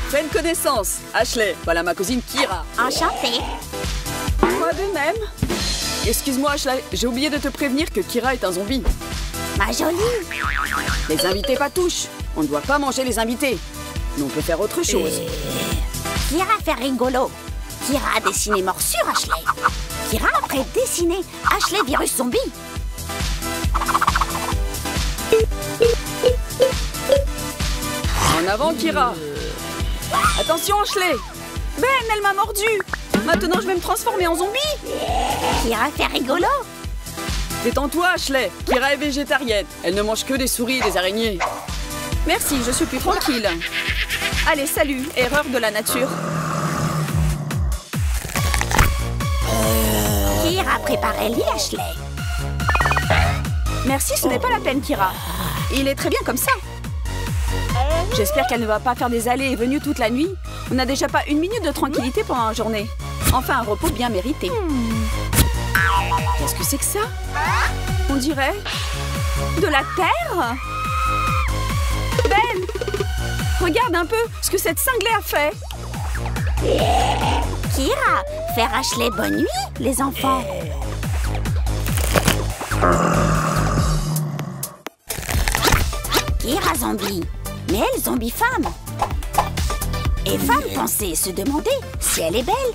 Faites connaissance. Ashley, voilà ma cousine Kira. Enchantée. Quoi de même? Excuse-moi Ashley, j'ai oublié de te prévenir que Kira est un zombie. Ma jolie. Les invités patouches. On ne doit pas manger les invités. Mais on peut faire autre chose. Kira fait rigolo. Kira a dessiné morsure Ashley. Kira après dessiné Ashley virus zombie. En avant Kira. Attention Ashley. Ben, elle m'a mordu. Maintenant je vais me transformer en zombie. Kira fait rigolo. Détends-toi Ashley. Kira est végétarienne. Elle ne mange que des souris et des araignées. Merci, je suis plus tranquille. Allez, salut, erreur de la nature. Kira préparait lit Ashley. Merci, ce n'est pas la peine, Kira. Il est très bien comme ça. J'espère qu'elle ne va pas faire des allées et venues toute la nuit. On n'a déjà pas une minute de tranquillité pendant la journée. Enfin, un repos bien mérité. Qu'est-ce que c'est que ça? On dirait de la terre. Ben, regarde un peu ce que cette cinglée a fait. Kira, faire Ashley bonne nuit, les enfants. Kira zombie, mais elle zombie femme. Et femme pensait se demander si elle est belle.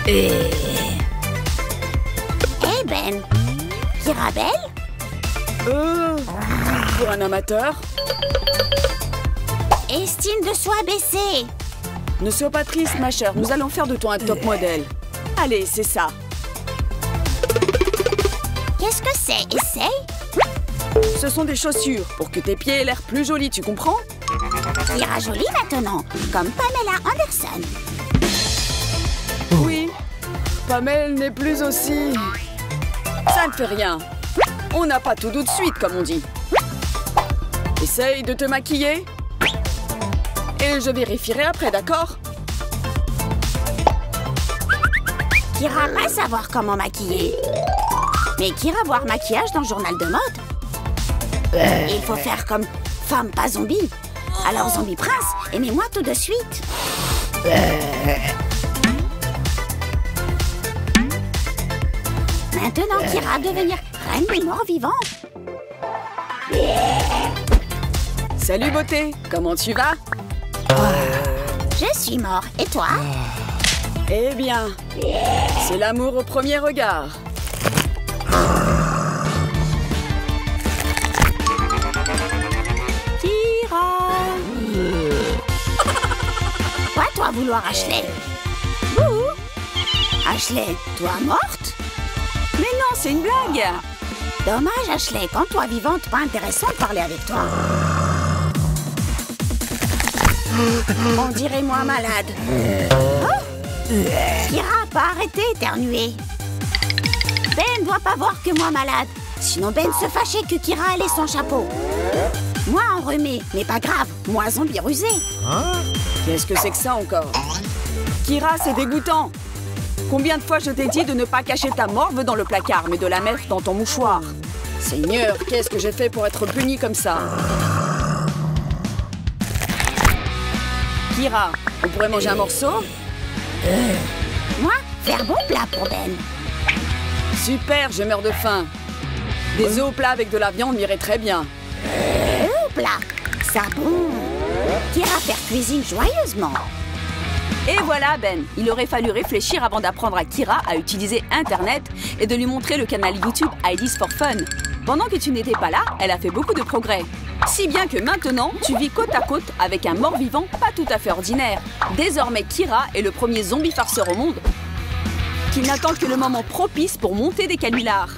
Eh Ben, Kira belle? Pour un amateur. Estime de soi baissée. Ne sois pas triste, ma chère. Nous allons faire de toi un top modèle. Allez, c'est ça. Qu'est-ce que c'est? Essaye. Ce sont des chaussures pour que tes pieds aient l'air plus jolis, tu comprends? Kira jolie maintenant, comme Pamela Anderson. Oui. Pamela n'est plus aussi... Ça ne fait rien. On n'a pas tout de suite, comme on dit. Essaye de te maquiller. Et je vérifierai après, d'accord? Kira va savoir comment maquiller. Mais Kira voir maquillage dans le journal de mode. Il faut faire comme femme pas zombie. Alors zombie prince, aimez-moi tout de suite. Maintenant Kira devenir reine des morts vivants. Salut beauté, comment tu vas? Je suis mort, et toi? Eh bien, c'est l'amour au premier regard. Kira! Quoi toi vouloir Ashley? Bouh! Ashley, toi morte? Mais non, c'est une blague! Dommage Ashley, quand toi vivante, pas intéressant de parler avec toi. On dirait moi malade. Oh! Kira, pas arrêter d'éternuer. Ben doit pas voir que moi malade. Sinon Ben se fâchait que Kira allait son chapeau. Moi enrhumé, mais pas grave. Moi zombie rusé. Qu'est-ce que c'est que ça encore? Kira, c'est dégoûtant. Combien de fois je t'ai dit de ne pas cacher ta morve dans le placard, mais de la mettre dans ton mouchoir? Seigneur, qu'est-ce que j'ai fait pour être punie comme ça? Kira, on pourrait manger un morceau? Moi, faire bon plat pour Ben. Super, je meurs de faim. Des œufs au plat avec de la viande m'irait très bien. Plat, ça bon. Kira faire cuisine joyeusement. Et voilà Ben, il aurait fallu réfléchir avant d'apprendre à Kira à utiliser Internet et de lui montrer le canal YouTube Ideas for Fun. Pendant que tu n'étais pas là, elle a fait beaucoup de progrès. Si bien que maintenant, tu vis côte à côte avec un mort-vivant pas tout à fait ordinaire. Désormais, Kira est le premier zombie farceur au monde qui n'attend que le moment propice pour monter des canulars.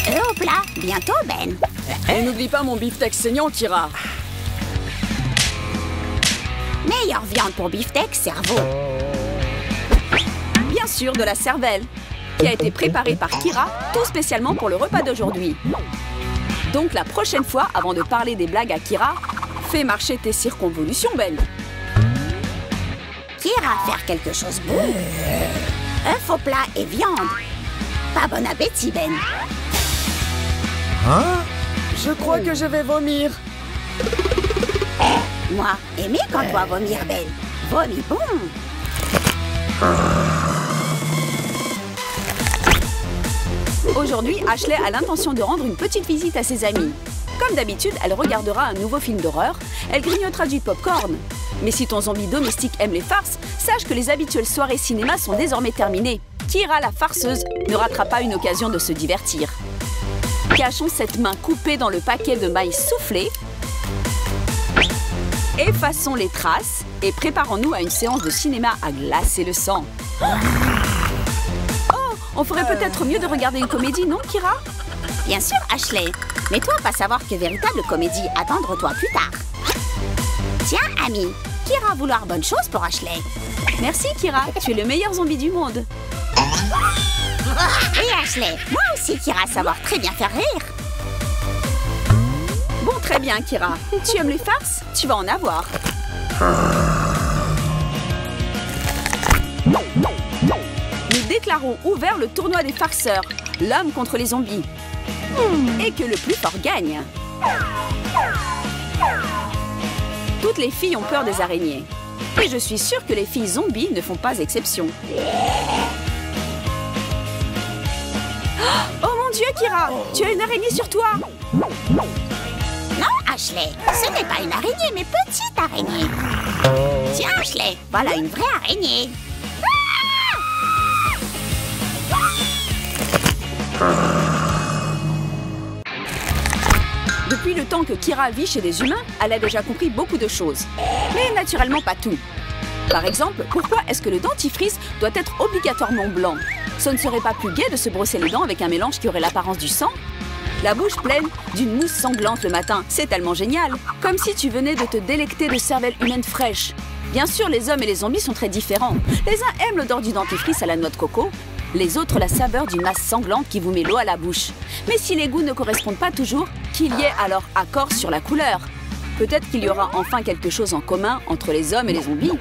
Au plat, bientôt Ben. Et n'oublie pas mon beefsteak saignant, Kira. Meilleure viande pour beefsteak, cerveau. Bien sûr, de la cervelle, qui a été préparée par Kira, tout spécialement pour le repas d'aujourd'hui. Donc la prochaine fois, avant de parler des blagues à Kira, fais marcher tes circonvolutions, Ben. Kira faire quelque chose de bon. Œuf au plat et viande. Pas bon appétit, Ben. Je crois que je vais vomir. Moi, aimer quand toi vomir, Ben. Vomis bon. Aujourd'hui, Ashley a l'intention de rendre une petite visite à ses amis. Comme d'habitude, elle regardera un nouveau film d'horreur, elle grignotera du popcorn. Mais si ton zombie domestique aime les farces, sache que les habituelles soirées cinéma sont désormais terminées. Kira, la farceuse, ne ratera pas une occasion de se divertir. Cachons cette main coupée dans le paquet de maïs soufflé. Effaçons les traces et préparons-nous à une séance de cinéma à glacer le sang. Oh, on ferait peut-être mieux de regarder une comédie, non, Kira? Bien sûr, Ashley. Mais toi, pas savoir que véritable comédie, attendre-toi plus tard. Tiens, ami, Kira vouloir bonne chose pour Ashley. Merci, Kira. Tu es le meilleur zombie du monde. Et Ashley, moi aussi, Kira, savoir très bien faire rire. Bon, très bien, Kira. Tu aimes les farces? Tu vas en avoir. Nous déclarons ouvert le tournoi des farceurs, l'homme contre les zombies. Et que le plus fort gagne. Toutes les filles ont peur des araignées. Et je suis sûre que les filles zombies ne font pas exception. Oh mon Dieu, Kira! Tu as une araignée sur toi! Non, Ashley, ce n'est pas une araignée, mais petite araignée. Tiens, Ashley, voilà une vraie araignée. Depuis le temps que Kira vit chez les humains, elle a déjà compris beaucoup de choses. Mais naturellement pas tout. Par exemple, pourquoi est-ce que le dentifrice doit être obligatoirement blanc? Ce ne serait pas plus gai de se brosser les dents avec un mélange qui aurait l'apparence du sang? La bouche pleine d'une mousse sanglante le matin, c'est tellement génial. Comme si tu venais de te délecter de cervelle humaine fraîche. Bien sûr, les hommes et les zombies sont très différents. Les uns aiment l'odeur du dentifrice à la noix de coco, les autres la saveur d'une masse sanglante qui vous met l'eau à la bouche. Mais si les goûts ne correspondent pas toujours, qu'il y ait alors accord sur la couleur. Peut-être qu'il y aura enfin quelque chose en commun entre les hommes et les zombies.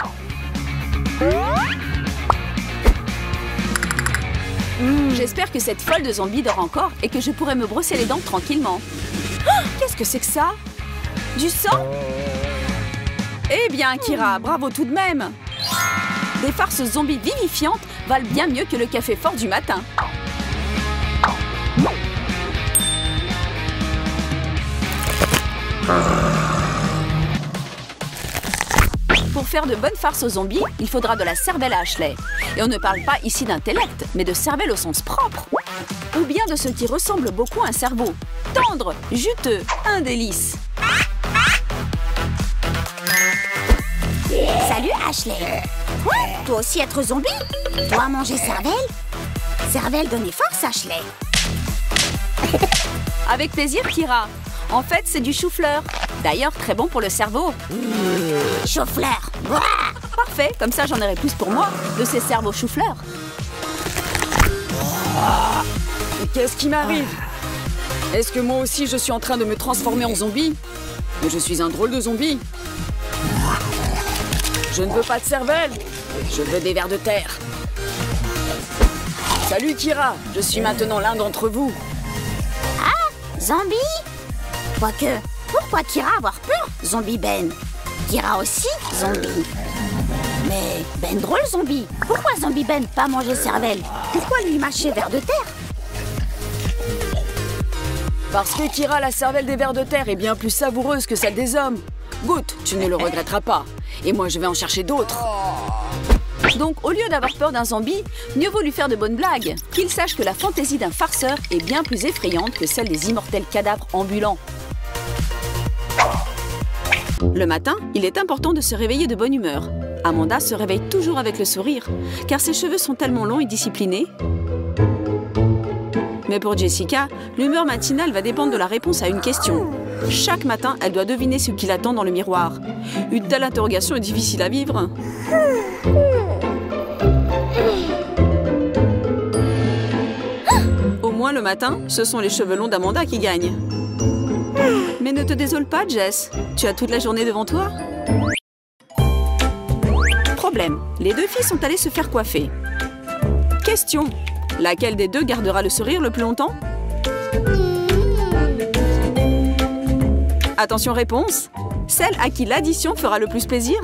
J'espère que cette folle de zombie dort encore et que je pourrai me brosser les dents tranquillement. Oh, qu'est-ce que c'est que ça? Du sang? Eh bien, Kira, bravo tout de même. Des farces zombies vivifiantes valent bien mieux que le café fort du matin. Pour faire de bonnes farces aux zombies, il faudra de la cervelle à Ashley. Et on ne parle pas ici d'intellect, mais de cervelle au sens propre. Ou bien de ce qui ressemble beaucoup à un cerveau. Tendre, juteux, un délice. Salut, Ashley. Quoi? Toi aussi être zombie? Toi manger cervelle? Cervelle donner force, Ashley. Avec plaisir, Kira. En fait, c'est du chou-fleur. D'ailleurs, très bon pour le cerveau. Chou-fleur. Parfait, comme ça j'en aurai plus pour moi, de ces cerveaux chou-fleur. Qu'est-ce qui m'arrive? Est-ce que moi aussi je suis en train de me transformer en zombie? Mais je suis un drôle de zombie. Je ne veux pas de cervelle. Je veux des vers de terre. Salut Kira, je suis maintenant l'un d'entre vous. Ah, zombie? Quoique, pourquoi Kira avoir peur, zombie Ben? Kira aussi, zombie. Mais Ben drôle zombie. Pourquoi zombie Ben pas manger cervelle? Pourquoi lui mâcher vers de terre? Parce que Kira, la cervelle des vers de terre est bien plus savoureuse que celle des hommes. Goûte, tu ne le regretteras pas. Et moi, je vais en chercher d'autres. Donc, au lieu d'avoir peur d'un zombie, mieux vaut lui faire de bonnes blagues. Qu'il sache que la fantaisie d'un farceur est bien plus effrayante que celle des immortels cadavres ambulants. Le matin, il est important de se réveiller de bonne humeur. Amanda se réveille toujours avec le sourire, car ses cheveux sont tellement longs et disciplinés. Mais pour Jessica, l'humeur matinale va dépendre de la réponse à une question. Chaque matin, elle doit deviner ce qui l'attend dans le miroir. Une telle interrogation est difficile à vivre. Au moins le matin, ce sont les cheveux longs d'Amanda qui gagnent. Mais ne te désole pas, Jess. Tu as toute la journée devant toi. Problème, les deux filles sont allées se faire coiffer. Question, laquelle des deux gardera le sourire le plus longtemps? Attention, réponse. Celle à qui l'addition fera le plus plaisir.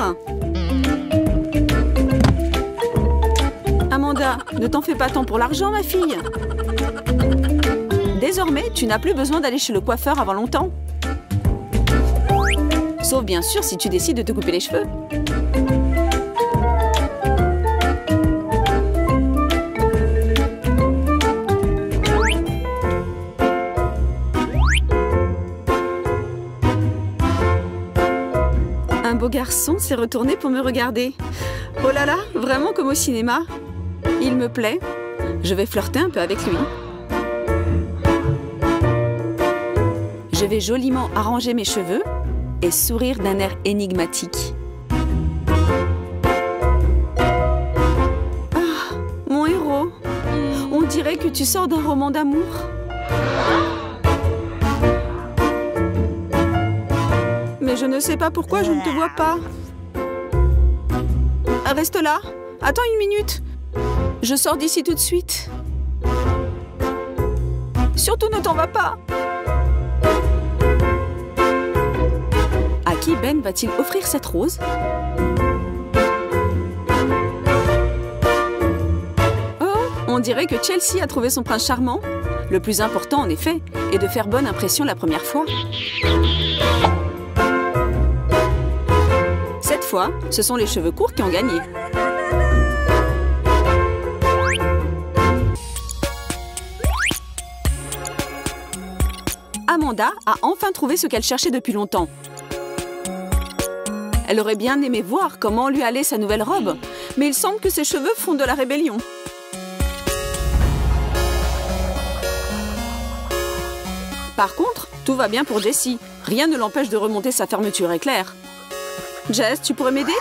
Amanda, ne t'en fais pas tant pour l'argent, ma fille. Désormais, tu n'as plus besoin d'aller chez le coiffeur avant longtemps. Sauf bien sûr si tu décides de te couper les cheveux. Un beau garçon s'est retourné pour me regarder. Oh là là, vraiment comme au cinéma. Il me plaît. Je vais flirter un peu avec lui. Je vais joliment arranger mes cheveux et sourire d'un air énigmatique. Ah, mon héros. On dirait que tu sors d'un roman d'amour. Mais je ne sais pas pourquoi je ne te vois pas. Reste là. Attends une minute. Je sors d'ici tout de suite. Surtout ne t'en vas pas. À qui Ben va-t-il offrir cette rose? Oh, on dirait que Chelsea a trouvé son prince charmant. Le plus important, en effet, est de faire bonne impression la première fois. Cette fois, ce sont les cheveux courts qui ont gagné. Amanda a enfin trouvé ce qu'elle cherchait depuis longtemps. Elle aurait bien aimé voir comment lui allait sa nouvelle robe, mais il semble que ses cheveux font de la rébellion. Par contre, tout va bien pour Jessie. Rien ne l'empêche de remonter sa fermeture éclair. Jess, tu pourrais m'aider?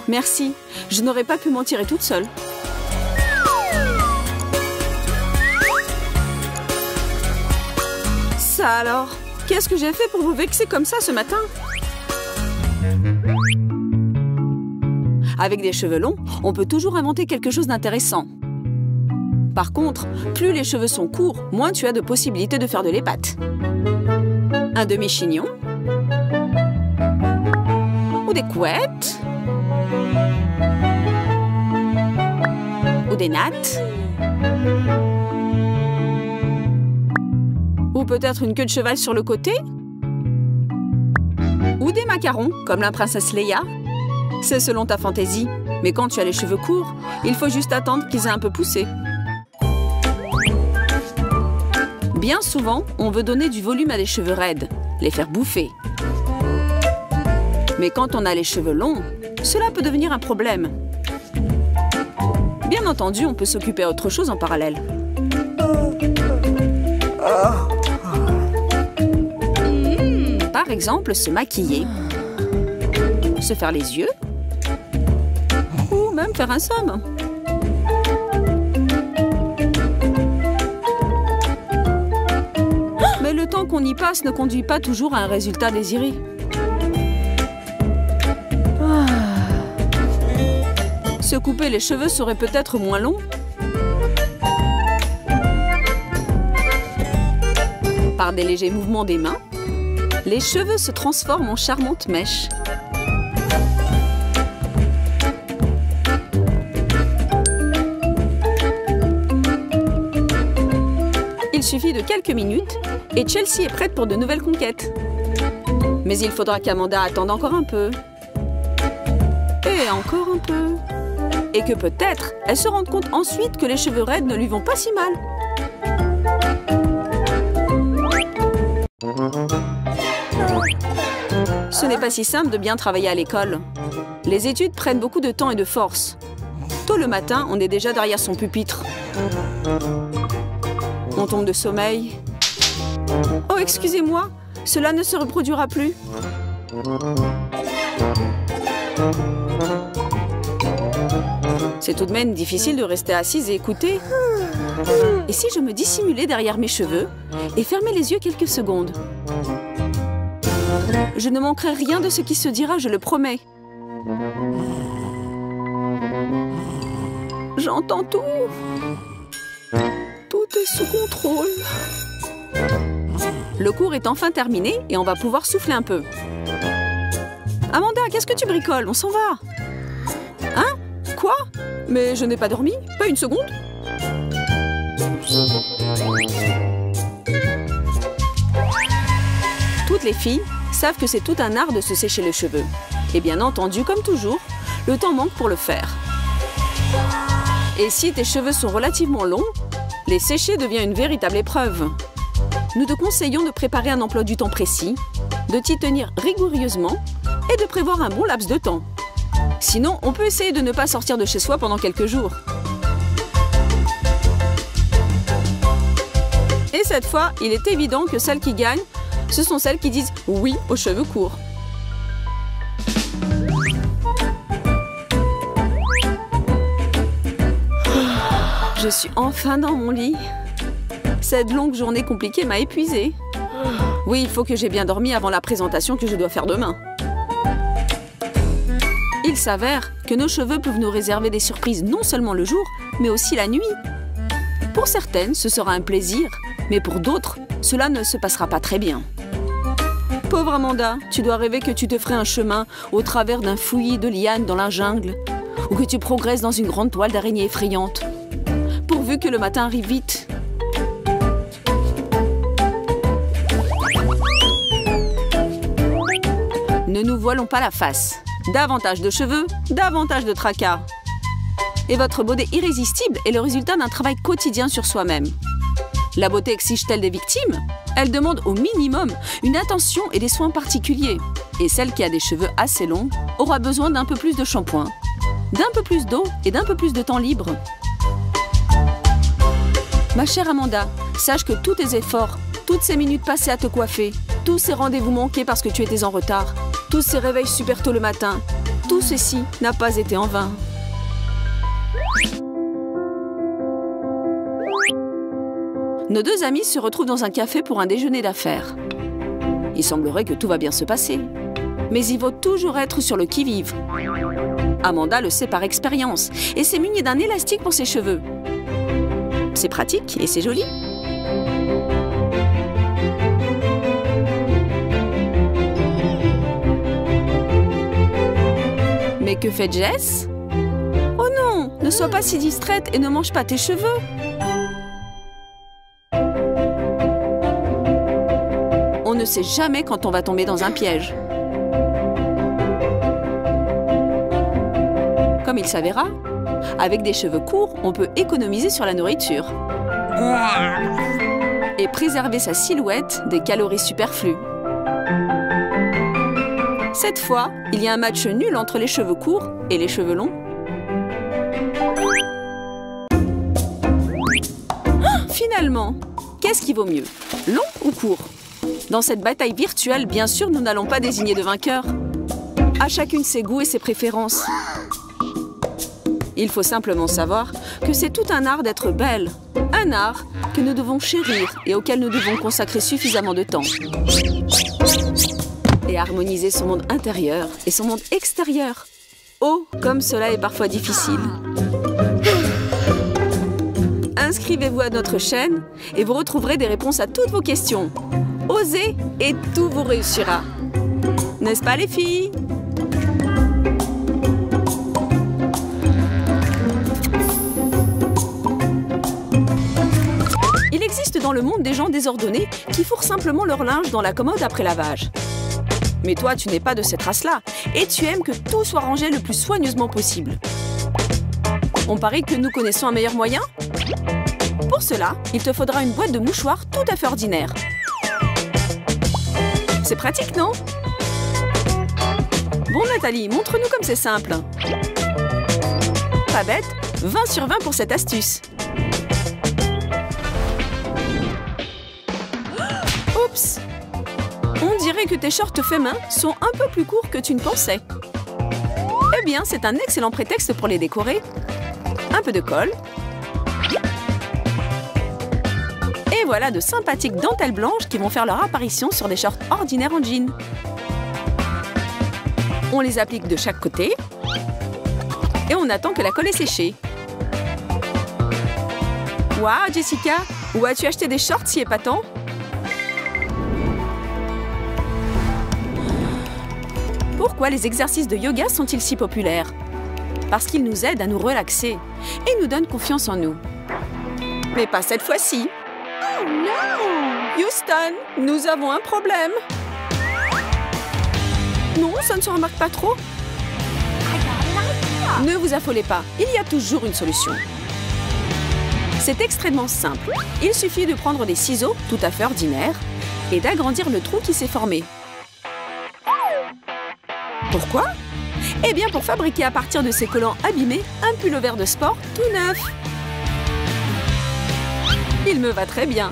Merci, je n'aurais pas pu m'en tirer toute seule. Ça alors, qu'est-ce que j'ai fait pour vous vexer comme ça ce matin? Avec des cheveux longs, on peut toujours inventer quelque chose d'intéressant. Par contre, plus les cheveux sont courts, moins tu as de possibilités de faire de l'épate. Un demi-chignon. Ou des couettes. Ou des nattes. Ou peut-être une queue de cheval sur le côté. Ou des macarons, comme la princesse Leia. C'est selon ta fantaisie. Mais quand tu as les cheveux courts, il faut juste attendre qu'ils aient un peu poussé. Bien souvent, on veut donner du volume à des cheveux raides, les faire bouffer. Mais quand on a les cheveux longs, cela peut devenir un problème. Bien entendu, on peut s'occuper d'autre chose en parallèle. Par exemple, se maquiller, se faire les yeux, ou même faire un somme. Mais le temps qu'on y passe ne conduit pas toujours à un résultat désiré. Se couper les cheveux serait peut-être moins long. Par des légers mouvements des mains, les cheveux se transforment en charmantes mèches. Il suffit de quelques minutes et Chelsea est prête pour de nouvelles conquêtes. Mais il faudra qu'Amanda attende encore un peu. Et encore un peu. Et que peut-être elle se rende compte ensuite que les cheveux raides ne lui vont pas si mal. Ce n'est pas si simple de bien travailler à l'école. Les études prennent beaucoup de temps et de force. Tôt le matin, on est déjà derrière son pupitre. On tombe de sommeil. Oh, excusez-moi, cela ne se reproduira plus. C'est tout de même difficile de rester assise et écouter. Et si je me dissimulais derrière mes cheveux et fermais les yeux quelques secondes? Je ne manquerai rien de ce qui se dira, je le promets. J'entends tout. Tout est sous contrôle. Le cours est enfin terminé et on va pouvoir souffler un peu. Amanda, qu'est-ce que tu bricoles? On s'en va. Hein? Quoi? Mais je n'ai pas dormi? Pas une seconde? Toutes les filles savent que c'est tout un art de se sécher les cheveux. Et bien entendu, comme toujours, le temps manque pour le faire. Et si tes cheveux sont relativement longs, les sécher devient une véritable épreuve. Nous te conseillons de préparer un emploi du temps précis, de t'y tenir rigoureusement et de prévoir un bon laps de temps. Sinon, on peut essayer de ne pas sortir de chez soi pendant quelques jours. Et cette fois, il est évident que celles qui gagnent, ce sont celles qui disent oui aux cheveux courts. Je suis enfin dans mon lit. Cette longue journée compliquée m'a épuisée. Oui, il faut que j'ai bien dormi avant la présentation que je dois faire demain. Il s'avère que nos cheveux peuvent nous réserver des surprises non seulement le jour, mais aussi la nuit. Pour certaines, ce sera un plaisir, mais pour d'autres, cela ne se passera pas très bien. Pauvre Amanda, tu dois rêver que tu te ferais un chemin au travers d'un fouillis de lianes dans la jungle, ou que tu progresses dans une grande toile d'araignée effrayante. Pourvu que le matin arrive vite. Ne nous voilons pas la face. Davantage de cheveux, davantage de tracas. Et votre beauté irrésistible est le résultat d'un travail quotidien sur soi-même. La beauté exige-t-elle des victimes? Elle demande au minimum une attention et des soins particuliers. Et celle qui a des cheveux assez longs aura besoin d'un peu plus de shampoing, d'un peu plus d'eau et d'un peu plus de temps libre. Ma chère Amanda, sache que tous tes efforts, toutes ces minutes passées à te coiffer, tous ces rendez-vous manqués parce que tu étais en retard, tous ces réveils super tôt le matin, tout ceci n'a pas été en vain. Nos deux amis se retrouvent dans un café pour un déjeuner d'affaires. Il semblerait que tout va bien se passer. Mais il vaut toujours être sur le qui-vive. Amanda le sait par expérience et s'est munie d'un élastique pour ses cheveux. C'est pratique et c'est joli. Mais que fait Jess? Oh non, ne sois pas si distraite et ne mange pas tes cheveux. On ne sait jamais quand on va tomber dans un piège. Comme il s'avéra, avec des cheveux courts, on peut économiser sur la nourriture et préserver sa silhouette des calories superflues. Cette fois, il y a un match nul entre les cheveux courts et les cheveux longs. Finalement, qu'est-ce qui vaut mieux, long ou court? Dans cette bataille virtuelle, bien sûr, nous n'allons pas désigner de vainqueur. À chacune ses goûts et ses préférences. Il faut simplement savoir que c'est tout un art d'être belle. Un art que nous devons chérir et auquel nous devons consacrer suffisamment de temps. Et harmoniser son monde intérieur et son monde extérieur. Oh, comme cela est parfois difficile. Inscrivez-vous à notre chaîne et vous retrouverez des réponses à toutes vos questions. Osez et tout vous réussira. N'est-ce pas les filles? Il existe dans le monde des gens désordonnés qui fourrent simplement leur linge dans la commode après lavage. Mais toi, tu n'es pas de cette race-là et tu aimes que tout soit rangé le plus soigneusement possible. On parie que nous connaissons un meilleur moyen? Pour cela, il te faudra une boîte de mouchoirs tout à fait ordinaire. C'est pratique, non? Bon, Nathalie, montre-nous comme c'est simple. Pas bête, 20 sur 20 pour cette astuce. Oups! On dirait que tes shorts faits main sont un peu plus courts que tu ne pensais. Eh bien, c'est un excellent prétexte pour les décorer. Un peu de colle. Et voilà de sympathiques dentelles blanches qui vont faire leur apparition sur des shorts ordinaires en jean. On les applique de chaque côté. Et on attend que la colle est séchée. Waouh, Jessica! Où as-tu acheté des shorts si épatants? Pourquoi les exercices de yoga sont-ils si populaires? Parce qu'ils nous aident à nous relaxer et nous donnent confiance en nous. Mais pas cette fois-ci. Oh non! Houston, nous avons un problème. Non, ça ne se remarque pas trop. Ne vous affolez pas, il y a toujours une solution. C'est extrêmement simple. Il suffit de prendre des ciseaux tout à fait ordinaires et d'agrandir le trou qui s'est formé. Pourquoi? Eh bien pour fabriquer à partir de ces collants abîmés un pull-over de sport tout neuf. Il me va très bien.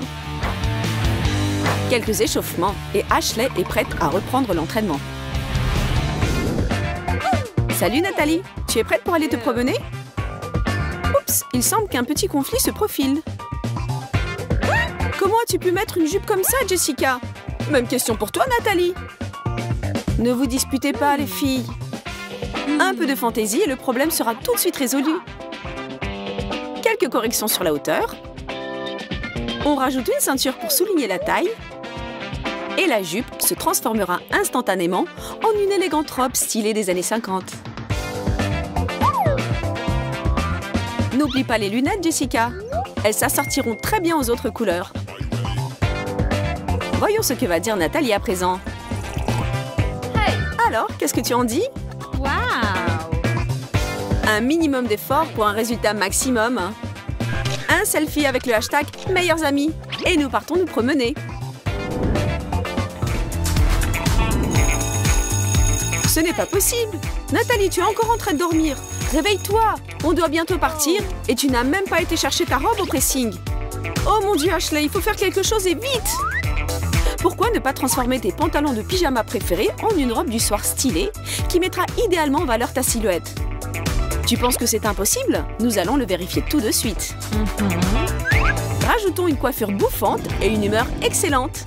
Quelques échauffements et Ashley est prête à reprendre l'entraînement. Salut Nathalie, tu es prête pour aller te promener? Oups, il semble qu'un petit conflit se profile. Comment as-tu pu mettre une jupe comme ça, Jessica? Même question pour toi, Nathalie. Ne vous disputez pas, les filles. Un peu de fantaisie et le problème sera tout de suite résolu. Quelques corrections sur la hauteur. On rajoute une ceinture pour souligner la taille. Et la jupe se transformera instantanément en une élégante robe stylée des années 50. N'oublie pas les lunettes, Jessica. Elles s'assortiront très bien aux autres couleurs. Voyons ce que va dire Nathalie à présent. Alors, qu'est-ce que tu en dis? Wow! Un minimum d'effort pour un résultat maximum. Un selfie avec le hashtag meilleurs amis. Et nous partons nous promener. Ce n'est pas possible. Nathalie, tu es encore en train de dormir. Réveille-toi. On doit bientôt partir et tu n'as même pas été chercher ta robe au pressing. Oh mon Dieu, Ashley, il faut faire quelque chose et vite. Pourquoi ne pas transformer tes pantalons de pyjama préférés en une robe du soir stylée qui mettra idéalement en valeur ta silhouette? Tu penses que c'est impossible? Nous allons le vérifier tout de suite. Rajoutons une coiffure bouffante et une humeur excellente.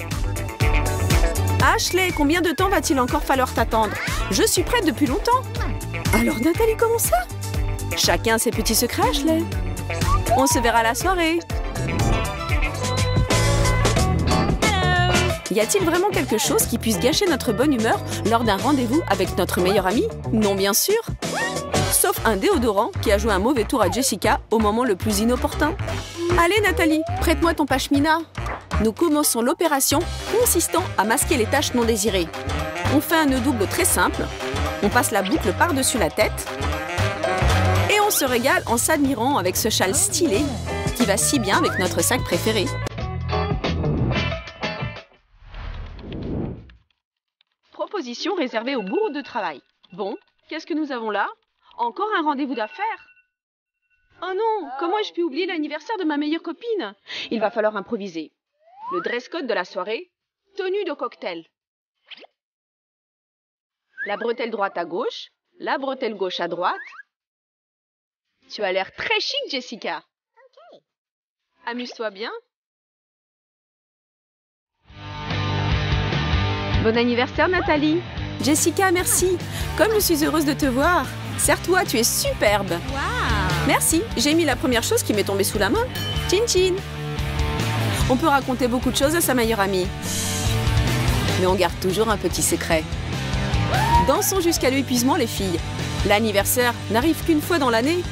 Ashley, combien de temps va-t-il encore falloir t'attendre? Je suis prête depuis longtemps. Alors Nathalie, comment ça? Chacun ses petits secrets, Ashley. On se verra à la soirée. Y a-t-il vraiment quelque chose qui puisse gâcher notre bonne humeur lors d'un rendez-vous avec notre meilleure amie? Non, bien sûr. Sauf un déodorant qui a joué un mauvais tour à Jessica au moment le plus inopportun. Allez Nathalie, prête-moi ton pashmina. Nous commençons l'opération consistant à masquer les taches non désirées. On fait un nœud double très simple. On passe la boucle par-dessus la tête. Et on se régale en s'admirant avec ce châle stylé qui va si bien avec notre sac préféré. Proposition réservée aux bourreaux de travail. Bon, qu'est-ce que nous avons là? Encore un rendez-vous d'affaires? Oh non, comment ai-je pu oublier l'anniversaire de ma meilleure copine? Il va falloir improviser. Le dress code de la soirée, tenue de cocktail. La bretelle droite à gauche, la bretelle gauche à droite. Tu as l'air très chic, Jessica. Amuse-toi bien. Bon anniversaire, Nathalie. Jessica, merci. Comme je suis heureuse de te voir. Serre-toi, tu es superbe. Wow! Merci, j'ai mis la première chose qui m'est tombée sous la main. Chin chin. On peut raconter beaucoup de choses à sa meilleure amie. Mais on garde toujours un petit secret. Dansons jusqu'à l'épuisement, les filles. L'anniversaire n'arrive qu'une fois dans l'année.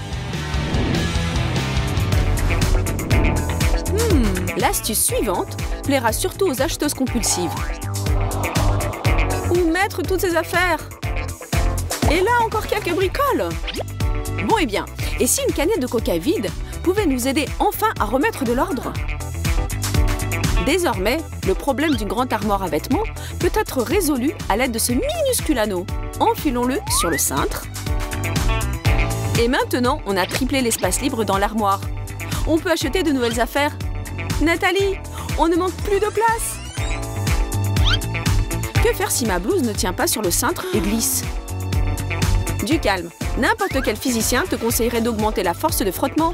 L'astuce suivante plaira surtout aux acheteuses compulsives. Où mettre toutes ces affaires? Et là, encore quelques bricoles. Bon, eh bien, et si une canette de coca vide pouvait nous aider enfin à remettre de l'ordre? Désormais, le problème du grand armoire à vêtements peut être résolu à l'aide de ce minuscule anneau. Enfilons-le sur le cintre. Et maintenant, on a triplé l'espace libre dans l'armoire. On peut acheter de nouvelles affaires. Nathalie, on ne manque plus de place. Que faire si ma blouse ne tient pas sur le cintre et glisse? Du calme. N'importe quel physicien te conseillerait d'augmenter la force de frottement.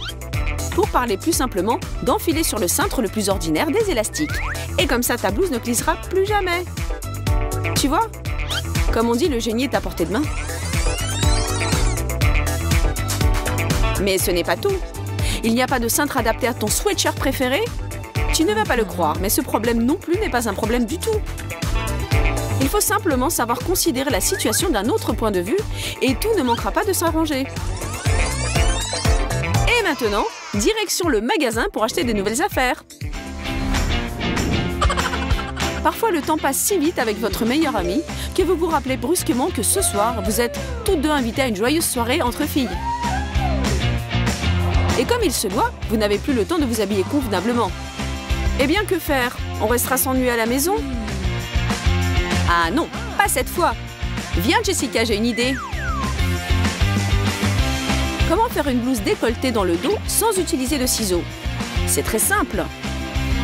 Pour parler plus simplement, d'enfiler sur le cintre le plus ordinaire des élastiques. Et comme ça, ta blouse ne glissera plus jamais. Tu vois? Comme on dit, le génie est à portée de main. Mais ce n'est pas tout. Il n'y a pas de cintre adapté à ton sweatshirt préféré? Tu ne vas pas le croire, mais ce problème non plus n'est pas un problème du tout. Il faut simplement savoir considérer la situation d'un autre point de vue et tout ne manquera pas de s'arranger. Et maintenant, direction le magasin pour acheter des nouvelles affaires. Parfois, le temps passe si vite avec votre meilleure amie que vous vous rappelez brusquement que ce soir, vous êtes toutes deux invitées à une joyeuse soirée entre filles. Et comme il se doit, vous n'avez plus le temps de vous habiller convenablement. Eh bien, que faire? On restera s'ennuyer à la maison? Ah non, pas cette fois. Viens Jessica, j'ai une idée. Comment faire une blouse décolletée dans le dos sans utiliser de ciseaux? C'est très simple.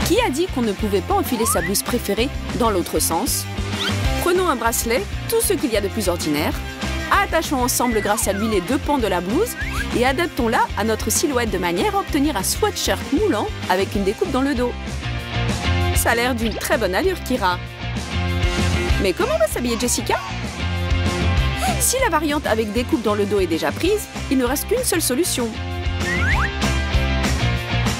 Qui a dit qu'on ne pouvait pas enfiler sa blouse préférée dans l'autre sens? Prenons un bracelet, tout ce qu'il y a de plus ordinaire. Attachons ensemble grâce à lui les deux pans de la blouse et adaptons-la à notre silhouette de manière à obtenir un sweatshirt moulant avec une découpe dans le dos. Ça a l'air d'une très bonne allure, Kira. Mais comment va s'habiller Jessica? Si la variante avec découpe dans le dos est déjà prise, il ne reste qu'une seule solution.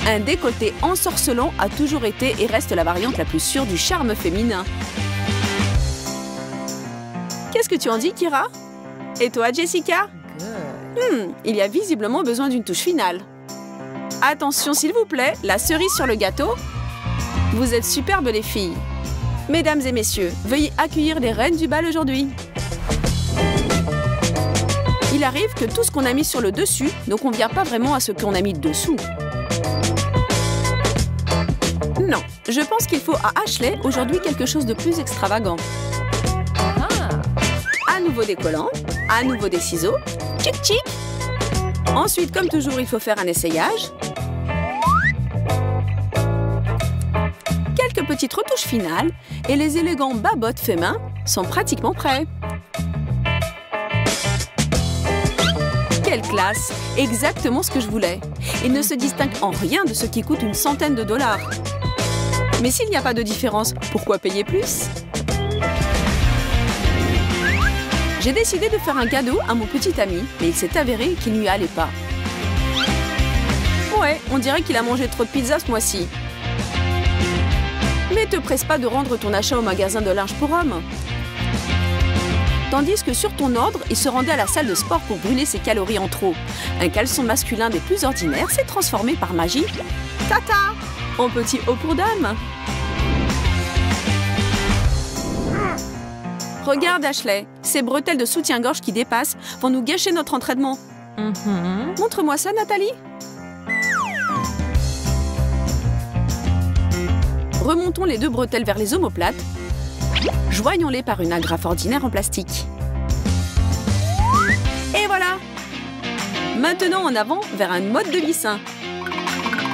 Un décolleté ensorcelant a toujours été et reste la variante la plus sûre du charme féminin. Qu'est-ce que tu en dis, Kira? Et toi, Jessica? Il y a visiblement besoin d'une touche finale. Attention, s'il vous plaît, la cerise sur le gâteau. Vous êtes superbes, les filles. Mesdames et messieurs, veuillez accueillir les reines du bal aujourd'hui. Il arrive que tout ce qu'on a mis sur le dessus ne convient pas vraiment à ce qu'on a mis dessous. Non, je pense qu'il faut à Ashley aujourd'hui quelque chose de plus extravagant. À nouveau des collants, à nouveau des ciseaux, tchic tchic. Ensuite, comme toujours, il faut faire un essayage. Quelques petites retouches finales et les élégants bas-bottes faits main sont pratiquement prêts. Quelle classe! Exactement ce que je voulais. Il ne se distingue en rien de ce qui coûte une centaine de dollars. Mais s'il n'y a pas de différence, pourquoi payer plus? J'ai décidé de faire un cadeau à mon petit ami, mais il s'est avéré qu'il ne lui allait pas. Ouais, on dirait qu'il a mangé trop de pizza ce mois-ci. Mais te presse pas de rendre ton achat au magasin de linge pour hommes. Tandis que sur ton ordre, il se rendait à la salle de sport pour brûler ses calories en trop. Un caleçon masculin des plus ordinaires s'est transformé par magie, tata, en petit haut pour dame. Regarde Ashley, ces bretelles de soutien-gorge qui dépassent vont nous gâcher notre entraînement. Montre-moi ça, Nathalie. Remontons les deux bretelles vers les omoplates. Joignons-les par une agrafe ordinaire en plastique. Et voilà! Maintenant en avant vers un mode de lissin.